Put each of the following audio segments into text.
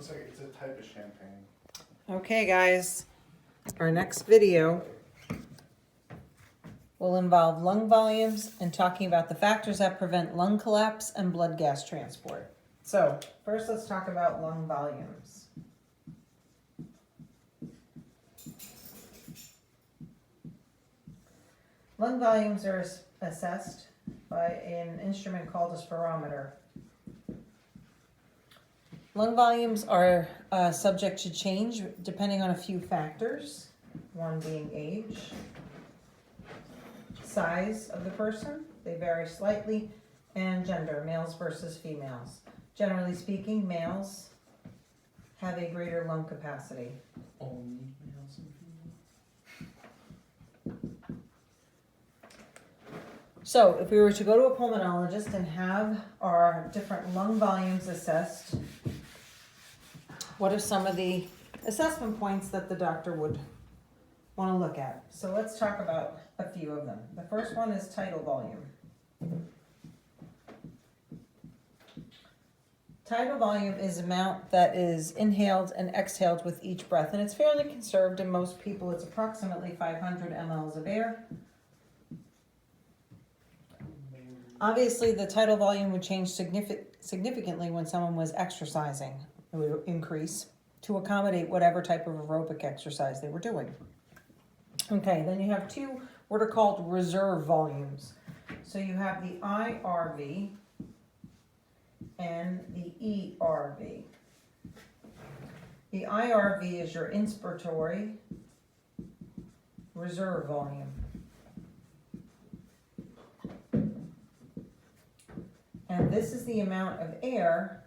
Looks like it's a type of champagne. Okay, guys, our next video will involve lung volumes and talking about the factors that prevent lung collapse and blood gas transport. So, first let's talk about lung volumes. Lung volumes are assessed by an instrument called a spirometer. Lung volumes are subject to change depending on a few factors, one being age, size of the person, they vary slightly, and gender, males versus females. Generally speaking, males have a greater lung capacity. Only males and females? So if we were to go to a pulmonologist and have our different lung volumes assessed, what are some of the assessment points that the doctor would want to look at? So let's talk about a few of them. The first one is tidal volume. Tidal volume is the amount that is inhaled and exhaled with each breath, and it's fairly conserved in most people. It's approximately 500 mLs of air. Obviously, the tidal volume would change significantly when someone was exercising. It would increase to accommodate whatever type of aerobic exercise they were doing. Okay, then you have two what are called reserve volumes. So you have the IRV and the ERV. The IRV is your inspiratory reserve volume. And this is the amount of air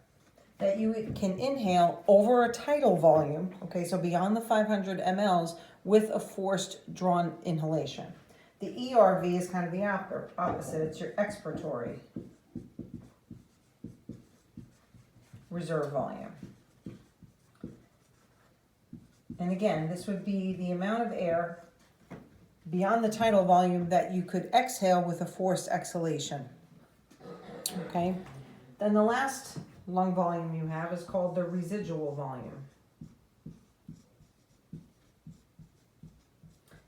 that you can inhale over a tidal volume, okay, so beyond the 500 mLs with a forced drawn inhalation. The ERV is kind of the opposite, it's your expiratory reserve volume. And again, this would be the amount of air beyond the tidal volume that you could exhale with a forced exhalation. Okay, then the last lung volume you have is called the residual volume.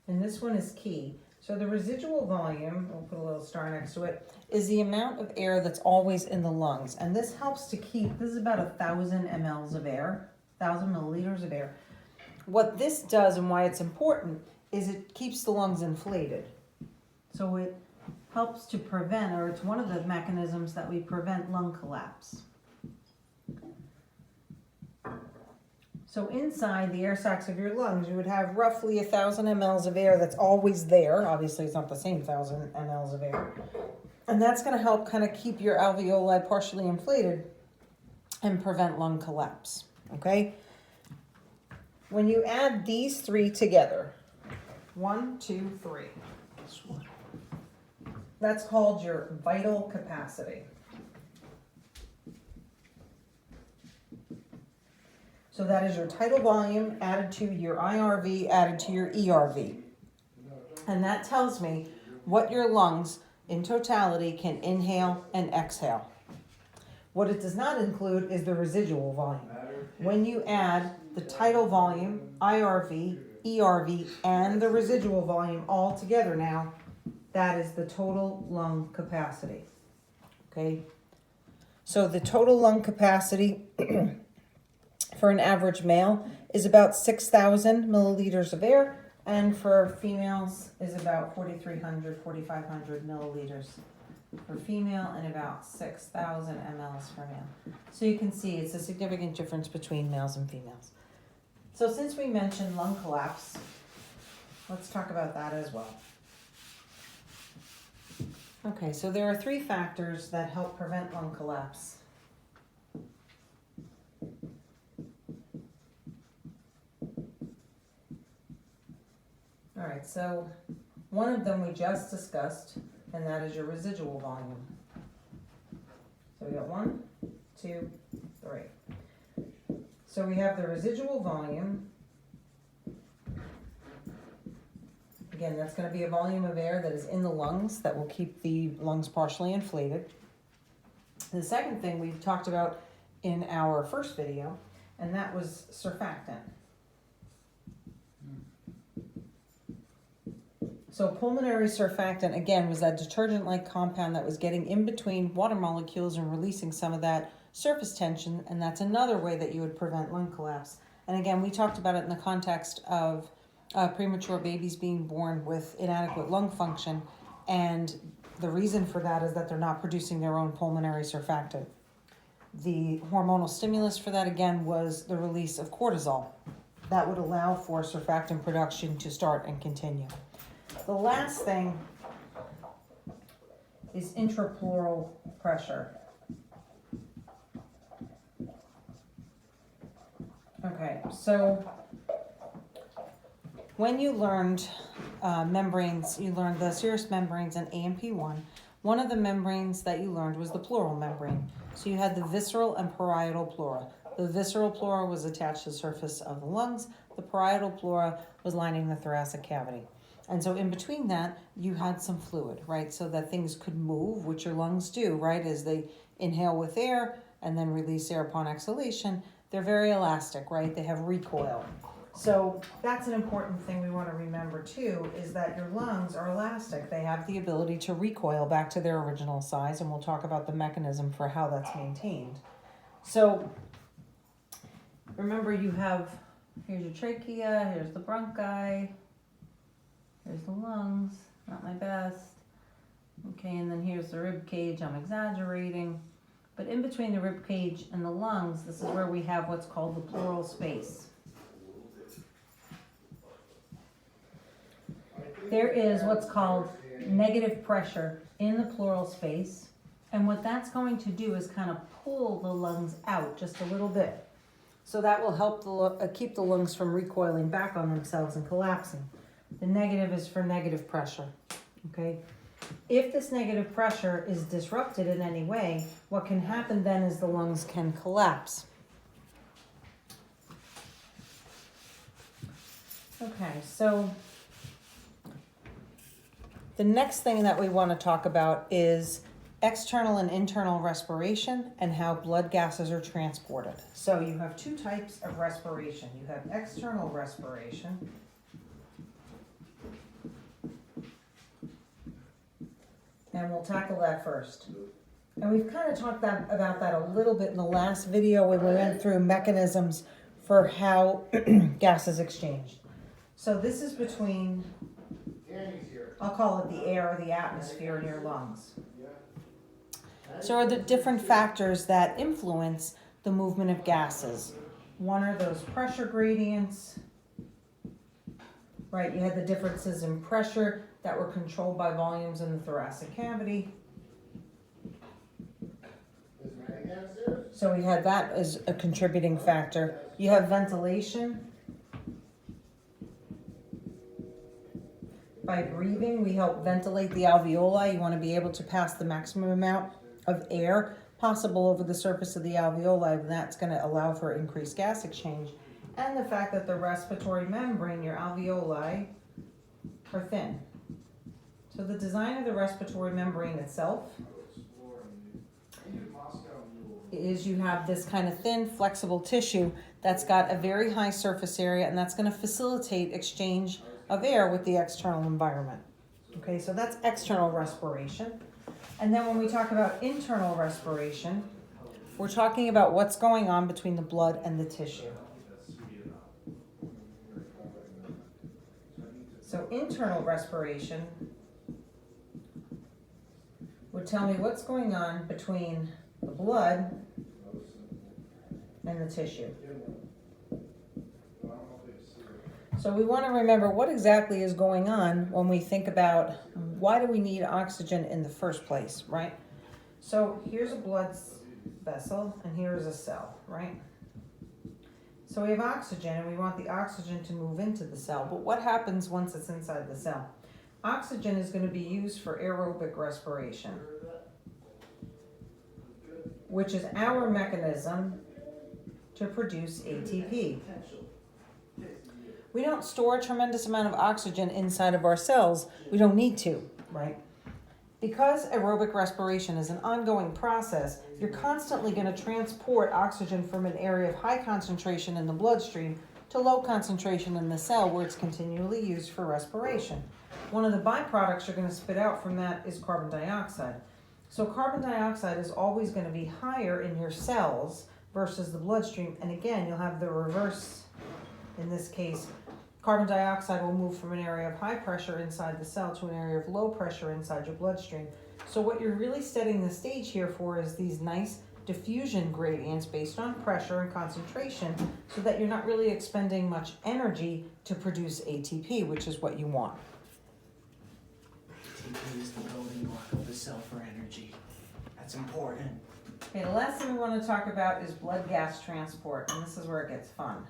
And this one is key. So the residual volume, we'll put a little star next to it, is the amount of air that's always in the lungs. And this helps to keep, this is about 1,000 mLs of air, 1,000 milliliters of air. What this does and why it's important is it keeps the lungs inflated. So it helps to prevent, or it's one of the mechanisms that we prevent lung collapse. So inside the air sacs of your lungs, you would have roughly 1,000 mLs of air that's always there. Obviously, it's not the same 1,000 mLs of air. And that's going to help kind of keep your alveoli partially inflated and prevent lung collapse, okay? When you add these three together, 1, 2, 3, that's called your vital capacity. So that is your tidal volume added to your IRV added to your ERV. And that tells me what your lungs in totality can inhale and exhale. What it does not include is the residual volume. When you add the tidal volume, IRV, ERV, and the residual volume all together now, that is the total lung capacity. Okay? So the total lung capacity for an average male is about 6,000 milliliters of air, and for females is about 4,300, 4,500 milliliters for female and about 6,000 mLs for male. So you can see it's a significant difference between males and females. So since we mentioned lung collapse, let's talk about that as well. Okay, so there are three factors that help prevent lung collapse. All right, so one of them we just discussed, and that is your residual volume. So we got 1, 2, 3. So we have the residual volume. Again, that's going to be a volume of air that is in the lungs that will keep the lungs partially inflated. The second thing we've talked about in our first video, and that was surfactant. So pulmonary surfactant, again, was that detergent-like compound that was getting in between water molecules and releasing some of that surface tension, and that's another way that you would prevent lung collapse. And again, we talked about it in the context of premature babies being born with inadequate lung function, and the reason for that is that they're not producing their own pulmonary surfactant. The hormonal stimulus for that, again, was the release of cortisol. That would allow for surfactant production to start and continue. The last thing is intrapleural pressure. Okay, so when you learned membranes, you learned the serous membranes in AMP1. One of the membranes that you learned was the pleural membrane. So you had the visceral and parietal pleura. The visceral pleura was attached to the surface of the lungs. The parietal pleura was lining the thoracic cavity. And so in between that, you had some fluid, right? So that things could move, which your lungs do, right? As they inhale with air and then release air upon exhalation, they're very elastic, right? They have recoil. So that's an important thing we want to remember too, is that your lungs are elastic. They have the ability to recoil back to their original size, and we'll talk about the mechanism for how that's maintained. So remember, you have, here's your trachea, here's the bronchi, here's the lungs, not my best. Okay, and then here's the rib cage. I'm exaggerating. But in between the rib cage and the lungs, this is where we have what's called the pleural space. There is what's called negative pressure in the pleural space. And what that's going to do is kind of pull the lungs out just a little bit. So that will help keep the lungs from recoiling back on themselves and collapsing. The negative is for negative pressure, okay? If this negative pressure is disrupted in any way, what can happen then is the lungs can collapse. Okay, so the next thing that we want to talk about is external and internal respiration and how blood gases are transported. So you have two types of respiration. You have external respiration, and we'll tackle that first. And we've kind of talked about that a little bit in the last video when we went through mechanisms for how gases exchanged. So this is between, I'll call it the air or the atmosphere in your lungs. So are the different factors that influence the movement of gases. One are those pressure gradients, right? You had the differences in pressure that were controlled by volumes in the thoracic cavity. So we had that as a contributing factor. You have ventilation. By breathing, we help ventilate the alveoli. You want to be able to pass the maximum amount of air possible over the surface of the alveoli, and that's going to allow for increased gas exchange. And the fact that the respiratory membrane, your alveoli, are thin. So the design of the respiratory membrane itself is you have this kind of thin, flexible tissue that's got a very high surface area, and that's going to facilitate exchange of air with the external environment. Okay, so that's external respiration. And then when we talk about internal respiration, we're talking about what's going on between the blood and the tissue. So internal respiration would tell me what's going on between the blood and the tissue. So we want to remember what exactly is going on when we think about why do we need oxygen in the first place, right? So here's a blood vessel and here's a cell, right? So we have oxygen and we want the oxygen to move into the cell, but what happens once it's inside the cell? Oxygen is going to be used for aerobic respiration, which is our mechanism to produce ATP. We don't store a tremendous amount of oxygen inside of our cells. We don't need to, right? Because aerobic respiration is an ongoing process, you're constantly going to transport oxygen from an area of high concentration in the bloodstream to low concentration in the cell where it's continually used for respiration. One of the byproducts you're going to spit out from that is carbon dioxide. So carbon dioxide is always going to be higher in your cells versus the bloodstream. And again, you'll have the reverse in this case. Carbon dioxide will move from an area of high pressure inside the cell to an area of low pressure inside your bloodstream. So what you're really setting the stage here for is these nice diffusion gradients based on pressure and concentration so that you're not really expending much energy to produce ATP, which is what you want. ATP is the building block of the cell for energy. That's important. Okay, the last thing we want to talk about is blood gas transport, and this is where it gets fun.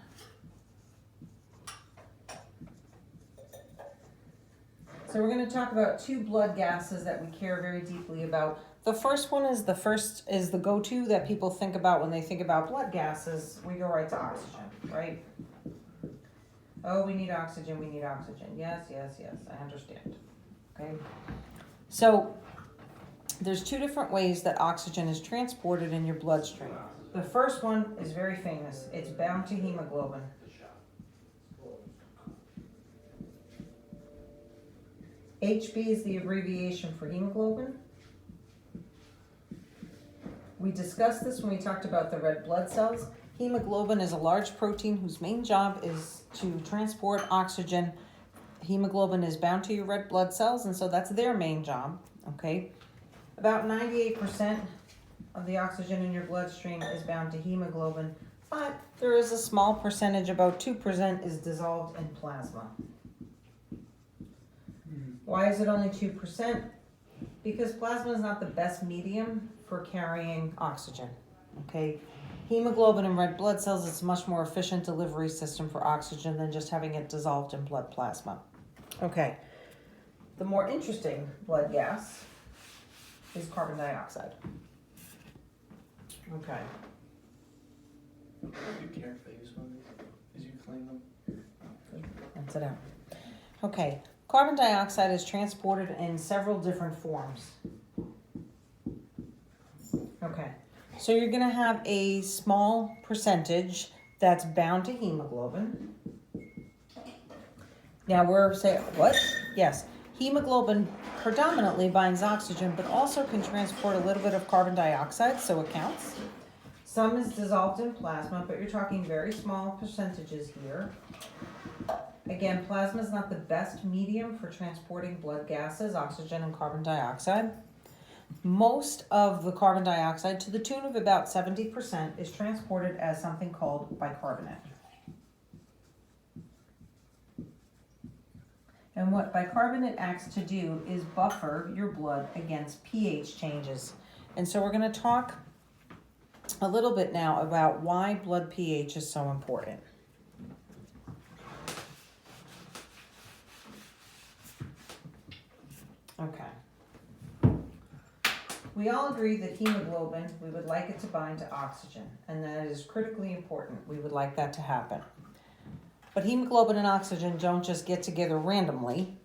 So we're going to talk about two blood gases that we care very deeply about. The first one is the go-to that people think about when they think about blood gases. We go right to oxygen, right? Oh, we need oxygen, we need oxygen. Yes, I understand. Okay. So there's two different ways that oxygen is transported in your bloodstream. The first one is very famous. It's bound to hemoglobin. HB is the abbreviation for hemoglobin. We discussed this when we talked about the red blood cells. Hemoglobin is a large protein whose main job is to transport oxygen. Hemoglobin is bound to your red blood cells, and so that's their main job, okay? About 98% of the oxygen in your bloodstream is bound to hemoglobin, but there is a small percentage, about 2%, is dissolved in plasma. Why is it only 2%? Because plasma is not the best medium for carrying oxygen, okay? Hemoglobin in red blood cells is a much more efficient delivery system for oxygen than just having it dissolved in blood plasma. Okay, the more interesting blood gas is carbon dioxide. Okay. Do you care if I use one of these? As you clean them? That's it out. Okay, carbon dioxide is transported in several different forms. Okay, so you're going to have a small percentage that's bound to hemoglobin. Now we're saying, what? Yes, hemoglobin predominantly binds oxygen, but also can transport a little bit of carbon dioxide, so it counts. Some is dissolved in plasma, but you're talking very small percentages here. Again, plasma is not the best medium for transporting blood gases, oxygen and carbon dioxide. Most of the carbon dioxide, to the tune of about 70%, is transported as something called bicarbonate. And what bicarbonate acts to do is buffer your blood against pH changes. And so we're going to talk a little bit now about why blood pH is so important. Okay. We all agree that hemoglobin, we would like it to bind to oxygen, and that is critically important. We would like that to happen. But hemoglobin and oxygen don't just get together randomly.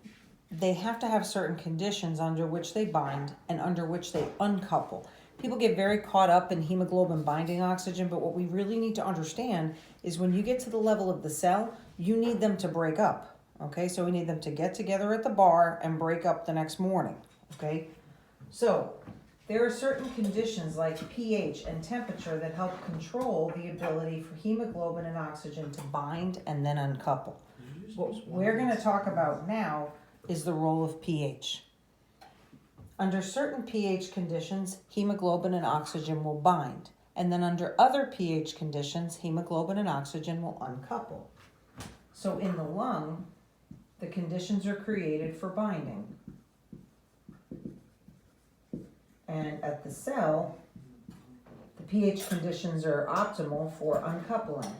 They have to have certain conditions under which they bind and under which they uncouple. People get very caught up in hemoglobin binding oxygen, but what we really need to understand is when you get to the level of the cell, you need them to break up. Okay, so we need them to get together at the bar and break up the next morning. Okay, so there are certain conditions like pH and temperature that help control the ability for hemoglobin and oxygen to bind and then uncouple. What we're going to talk about now is the role of pH. Under certain pH conditions, hemoglobin and oxygen will bind, and then under other pH conditions, hemoglobin and oxygen will uncouple. So in the lung, the conditions are created for binding. And at the cell, the pH conditions are optimal for uncoupling.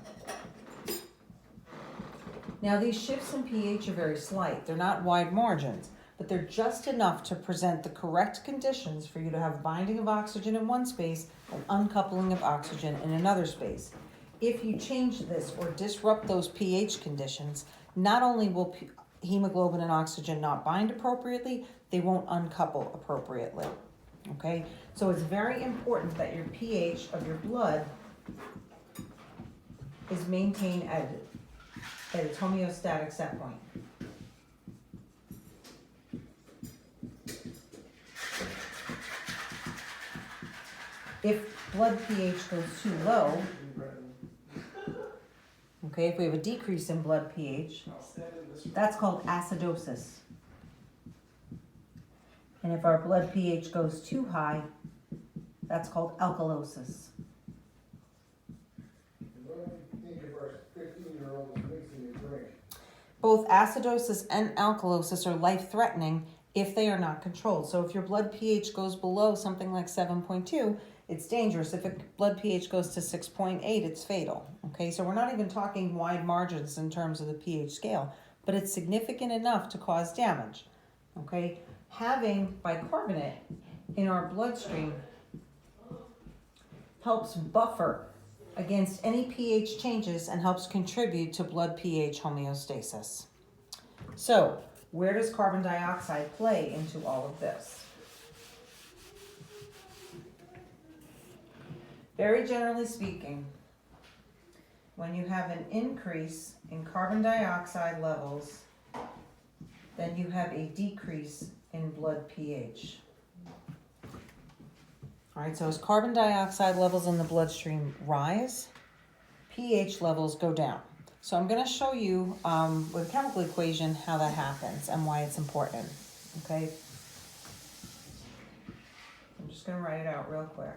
Now these shifts in pH are very slight. They're not wide margins, but they're just enough to present the correct conditions for you to have binding of oxygen in one space and uncoupling of oxygen in another space. If you change this or disrupt those pH conditions, not only will hemoglobin and oxygen not bind appropriately, they won't uncouple appropriately. Okay, so it's very important that your pH of your blood is maintained at its homeostatic set point. If blood pH goes too low, okay, if we have a decrease in blood pH, that's called acidosis. And if our blood pH goes too high, that's called alkalosis. Both acidosis and alkalosis are life-threatening if they are not controlled. So if your blood pH goes below something like 7.2, it's dangerous. If blood pH goes to 6.8, it's fatal. Okay, so we're not even talking wide margins in terms of the pH scale, but it's significant enough to cause damage. Okay, having bicarbonate in our bloodstream helps buffer against any pH changes and helps contribute to blood pH homeostasis. So, where does carbon dioxide play into all of this? Very generally speaking, when you have an increase in carbon dioxide levels, then you have a decrease in blood pH. All right, so as carbon dioxide levels in the bloodstream rise, pH levels go down. So I'm going to show you with a chemical equation how that happens and why it's important. Okay, I'm just going to write it out real quick.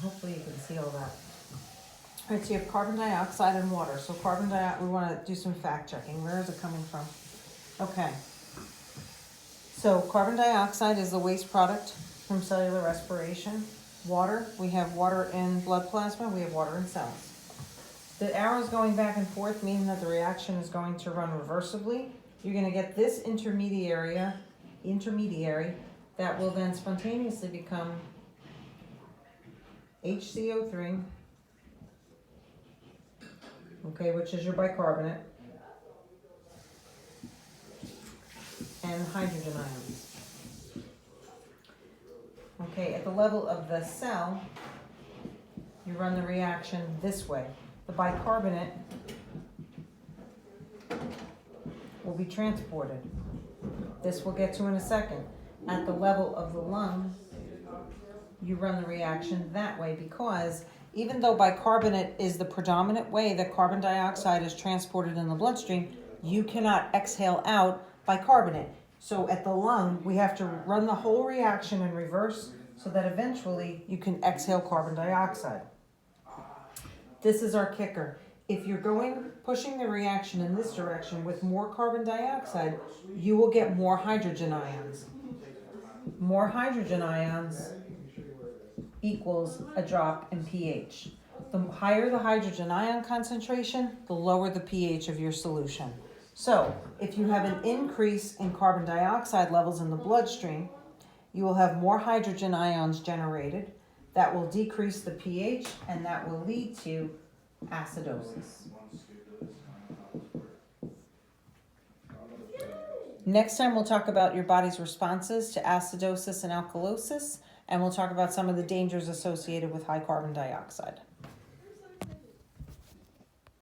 Hopefully you can see all that. All right, so you have carbon dioxide and water. So we want to do some fact checking. Where is it coming from? Okay. So carbon dioxide is the waste product from cellular respiration. Water, we have water in blood plasma, we have water in cells. The arrows going back and forth mean that the reaction is going to run reversibly. You're going to get this intermediary that will then spontaneously become HCO3, okay, which is your bicarbonate, and hydrogen ions. Okay, at the level of the cell, you run the reaction this way. The bicarbonate will be transported. This we'll get to in a second. At the level of the lung, you run the reaction that way, because even though bicarbonate is the predominant way that carbon dioxide is transported in the bloodstream, you cannot exhale out bicarbonate. So at the lung, we have to run the whole reaction in reverse so that eventually you can exhale carbon dioxide. This is our kicker. If you're pushing the reaction in this direction with more carbon dioxide, you will get more hydrogen ions. More hydrogen ions equals a drop in pH. The higher the hydrogen ion concentration, the lower the pH of your solution. So, if you have an increase in carbon dioxide levels in the bloodstream, you will have more hydrogen ions generated. That will decrease the pH, and that will lead to acidosis. Next time we'll talk about your body's responses to acidosis and alkalosis, and we'll talk about some of the dangers associated with high carbon dioxide.